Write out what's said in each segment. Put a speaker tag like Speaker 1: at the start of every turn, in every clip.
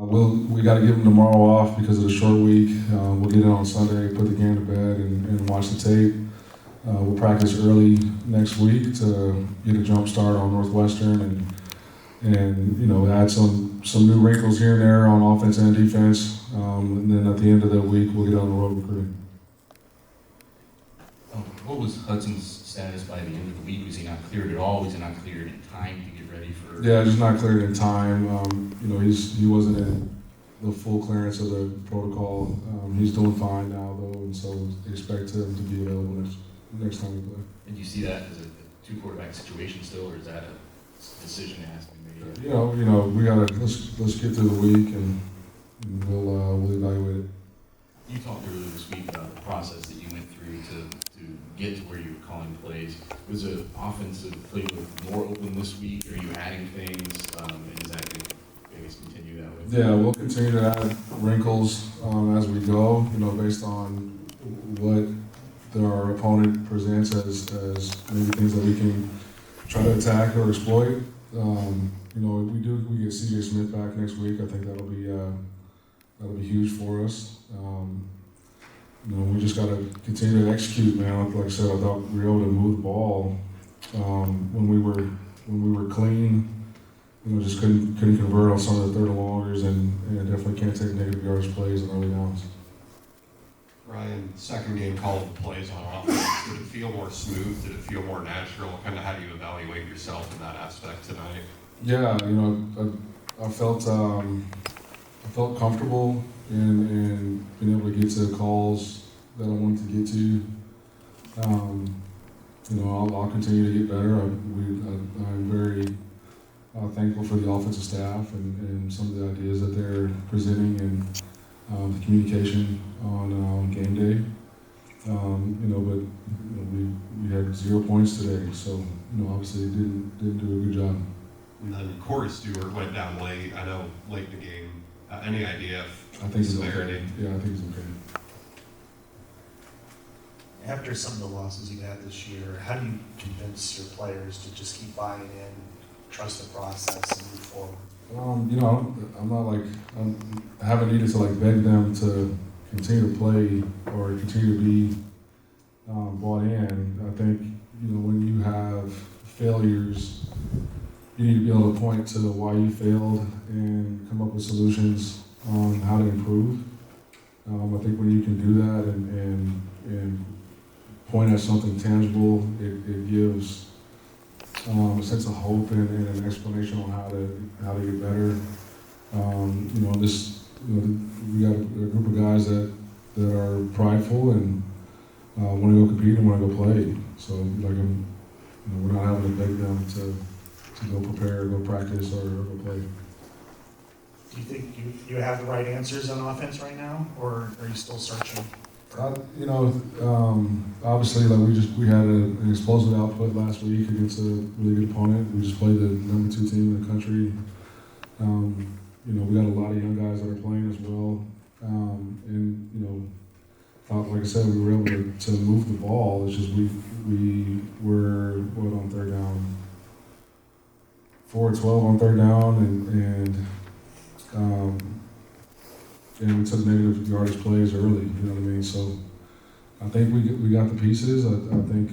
Speaker 1: We got to give them tomorrow off because of the short week. We'll get it on Sunday, put the game to bed, and watch the tape. We'll practice early next week to get a jump start on Northwestern and add some new wrinkles here and there on offense and defense. And then at the end of the week, we'll get on the road recruiting.
Speaker 2: What was Hudson's status by the end of the week? Was he not cleared at all? Was he not cleared in time to get ready for?
Speaker 1: Yeah, just not cleared in time. He wasn't in the full clearance of the protocol. He's doing fine now though, and so expect him to be available next time we play.
Speaker 2: And you see that as a two-quarterback situation still, or is that a decision that has to be made?
Speaker 1: We gotta let's get through the week and we'll evaluate it.
Speaker 2: You talked earlier this week about the process that you went through to get to where you were calling plays. Was the offensive playbook more open this week? Are you adding things? And is that going to, continue that way?
Speaker 1: Yeah, we'll continue to add wrinkles as we go. Based on what our opponent presents as maybe things that we can try to attack or exploit. If we get C.J. Smith back next week, I think that'll be huge for us. We just got to continue to execute, man. Like I said, I thought we were able to move the ball when we were clean. Just couldn't convert on some of the third and longers, and definitely can't take negative yardage plays on early downs.
Speaker 3: Ryan, second game call of the plays on offense. Did it feel more smooth? Did it feel more natural? Kind of how do you evaluate yourself in that aspect tonight?
Speaker 1: Yeah, I felt comfortable in being able to get to the calls that I wanted to get to. I'll continue to get better. I'm very thankful for the offensive staff and some of the ideas that they're presenting and the communication on game day. But we had 0 points today, so obviously didn't do a good job.
Speaker 3: And then Corey Stewart went down late. I know late in the game. Any idea if
Speaker 1: I think he's
Speaker 3: severity?
Speaker 1: okay. Yeah, I think he's okay.
Speaker 4: After some of the losses you had this year, how do you convince your players to just keep buying in, trust the process, and move forward?
Speaker 1: I'm not I haven't needed to beg them to continue to play or continue to be bought in. I think when you have failures, you need to be able to point to why you failed and come up with solutions on how to improve. I think when you can do that and point at something tangible, it gives a sense of hope and an explanation on how to get better. We got a group of guys that are prideful and want to go compete and want to go play. So we're not having to beg them to go prepare, go practice, or go play.
Speaker 4: Do you think you have the right answers on offense right now, or are you still searching?
Speaker 1: Obviously, we had an explosive output last week against a really good opponent. We just played the number 2 team in the country. We got a lot of young guys that are playing as well. Like I said, we were able to move the ball. It's just we were on third down. 4-12 on third down, and we took negative yardage plays early. You know what I mean? So I think we got the pieces. I think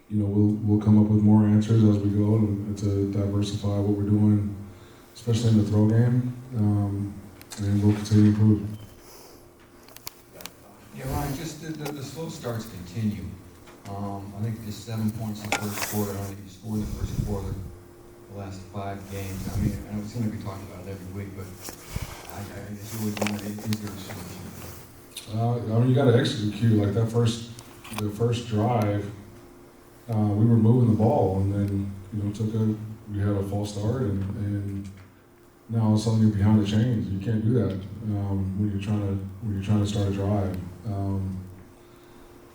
Speaker 1: we'll come up with more answers as we go to diversify what we're doing, especially in the throw game, and we'll continue to improve.
Speaker 5: Yeah, Ryan, just the slow starts continue. I think just 7 points in the first quarter. I don't think you scored in the first quarter the last 5 games. I mean, I know it's going to be talking about it every week, but I guess you always wonder, is there a solution?
Speaker 1: You got to execute like the first drive. We were moving the ball, and then we had a false start, and now all of a sudden you're behind the chains. You can't do that when you're trying to start a drive.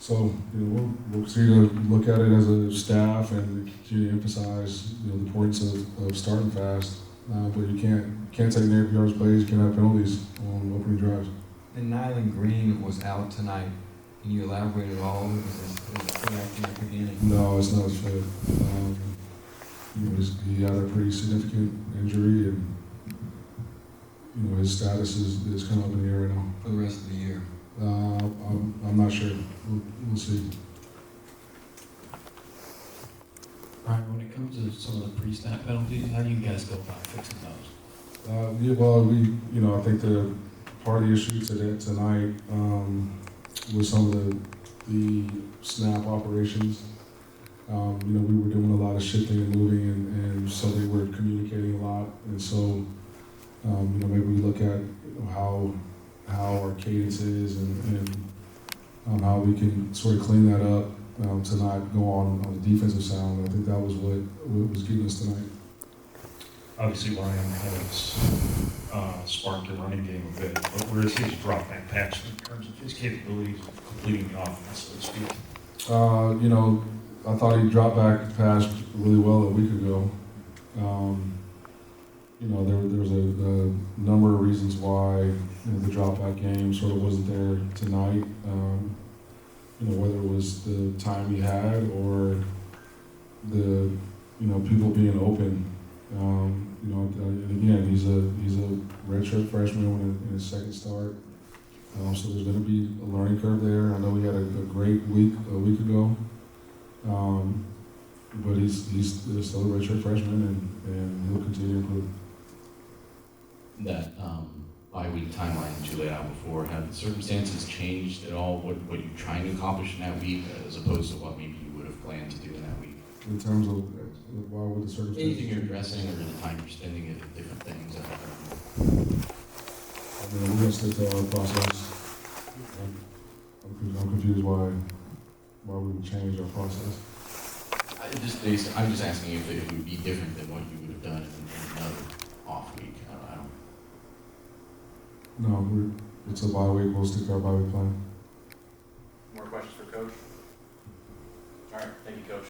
Speaker 1: So we'll continue to look at it as a staff and continue to emphasize the importance of starting fast. But you can't take negative yards plays. You can't have penalties on opening drives.
Speaker 5: And Nyland Green was out tonight. Can you elaborate at all? Is it acting at the beginning?
Speaker 1: No, it's not his fit. He had a pretty significant injury, and his status is kind of up in the air right now.
Speaker 5: For the rest of the year.
Speaker 1: I'm not sure. We'll see.
Speaker 6: Brian, when it comes to some of the pre-snap penalties, how do you guys go about fixing those?
Speaker 1: Yeah, well, I think the part of the issue tonight was some of the snap operations. We were doing a lot of shifting and moving, and so they were communicating a lot. And so, maybe we look at how our cadence is and how we can sort of clean that up to not go on the defensive sound. I think that was what was getting us tonight.
Speaker 7: Obviously, Ryan has sparked the running game a bit, but where is his drop back pass in terms of his capabilities of completing the offense, so to speak?
Speaker 1: I thought he dropped back passed really well a week ago. There was a number of reasons why the drop back game sort of wasn't there tonight. Whether it was the time he had or the people being open. And again, he's a redshirt freshman in his second start. So there's going to be a learning curve there. I know he had a great week a week ago. But he's still a redshirt freshman, and he'll continue to improve.
Speaker 2: That bye-week timeline that you laid out before, have the circumstances changed at all? What you're trying to accomplish in that week, as opposed to what maybe you would have planned to do in that week?
Speaker 1: In terms of why would the circumstances?
Speaker 2: Anything you're addressing, or the time you're spending it at different things?
Speaker 1: We're going to stick to our process. I'm confused why we would change our process.
Speaker 2: I'm just asking if it would be different than what you would have done in another off week. I don't.
Speaker 1: No, it's a bye week. We'll stick to our bye week plan.
Speaker 8: More questions for Coach? All right, thank you, Coach.